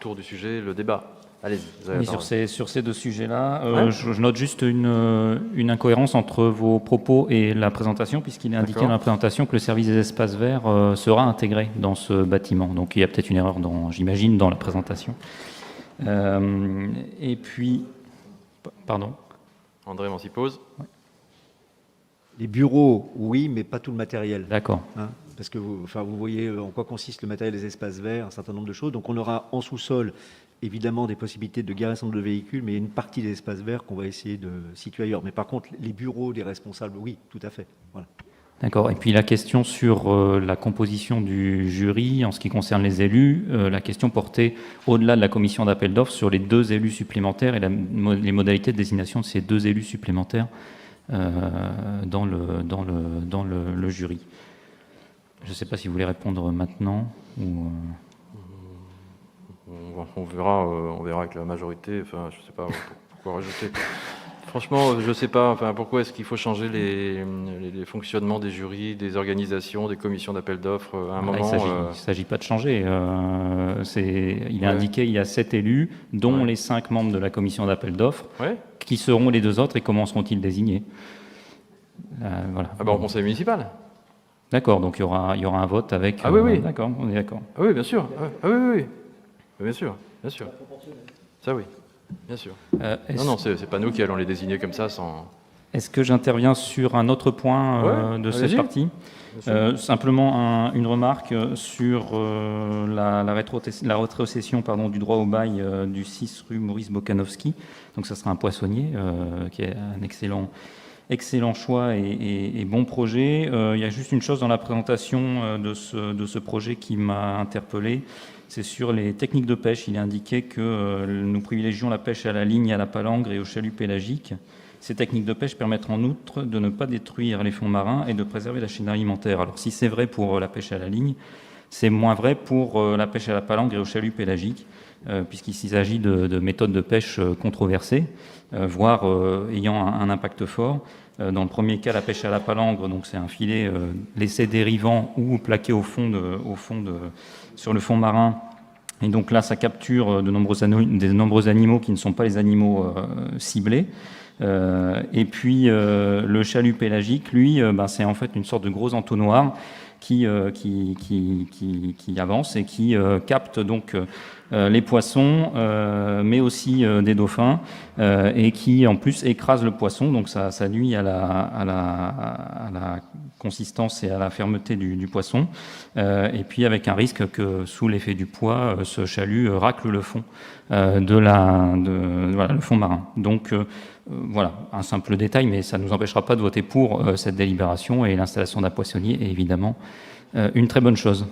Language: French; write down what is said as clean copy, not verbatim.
tour du sujet, le débat. Allez-y, vous avez la parole. Sur ces deux sujets-là, je note juste une incohérence entre vos propos et la présentation, puisqu'il est indiqué dans la présentation que le service des espaces verts sera intégré dans ce bâtiment. Donc il y a peut-être une erreur, j'imagine, dans la présentation. Et puis, pardon. André Mancipose. Ouais. Les bureaux, oui, mais pas tout le matériel. D'accord. Parce que vous voyez en quoi consiste le matériel des espaces verts, un certain nombre de choses. Donc on aura en sous-sol évidemment des possibilités de garer un certain nombre de véhicules, mais il y a une partie des espaces verts qu'on va essayer de situer ailleurs. Mais par contre, les bureaux des responsables, oui, tout à fait. Voilà. D'accord. Et puis la question sur la composition du jury en ce qui concerne les élus, la question portait au-delà de la commission d'appel d'offres sur les 2 élus supplémentaires et les modalités de désignation de ces 2 élus supplémentaires dans le jury. Je ne sais pas si vous voulez répondre maintenant ou... On verra avec la majorité. Enfin, je ne sais pas pourquoi rajouter. Franchement, je ne sais pas. Enfin, pourquoi est-ce qu'il faut changer les fonctionnements des jurys, des organisations, des commissions d'appel d'offres à un moment. Il ne s'agit pas de changer. Il est indiqué il y a 7 élus, dont les 5 membres de la commission d'appel d'offres. Qui seront les 2 autres et comment seront-ils désignés? Voilà. Au conseil municipal. D'accord, donc il y aura un vote avec... oui. D'accord, on est d'accord. Ah oui, bien sûr. Oui. Bien sûr. Ça, oui, bien sûr. Non, c'est pas nous qui allons les désigner comme ça sans... Est-ce que j'interviens sur un autre point de cette partie? Simplement une remarque sur la rétrocession du droit au bail du 6 rue Maurice Bokanowski. Donc ça sera un poissonnier qui est un excellent choix et bon projet. Il y a juste une chose dans la présentation de ce projet qui m'a interpellé, c'est sur les techniques de pêche. Il est indiqué que nous privilégions la pêche à la ligne, à la palangre et au chalut pélagique. Ces techniques de pêche permettent en outre de ne pas détruire les fonds marins et de préserver la chaîne alimentaire. Alors si c'est vrai pour la pêche à la ligne, c'est moins vrai pour la pêche à la palangre et au chalut pélagique, puisqu'il s'agit de méthodes de pêche controversées, voire ayant un impact fort. Dans le premier cas, la pêche à la palangre, donc c'est un filet laissé dérivant ou plaqué sur le fond marin. Et donc là, ça capture de nombreux animaux qui ne sont pas les animaux ciblés. Et puis le chalut pélagique, lui, c'est en fait une sorte de gros entonnoir qui avance et qui capte donc les poissons, mais aussi des dauphins, et qui en plus écrase le poisson. Donc ça nuit à la consistance et à la fermeté du poisson. Et puis avec un risque que sous l'effet du poids, ce chalut racle le fond le fond marin. Donc voilà, un simple détail, mais ça ne nous empêchera pas de voter pour cette délibération, et l'installation d'un poissonnier est évidemment une très bonne chose.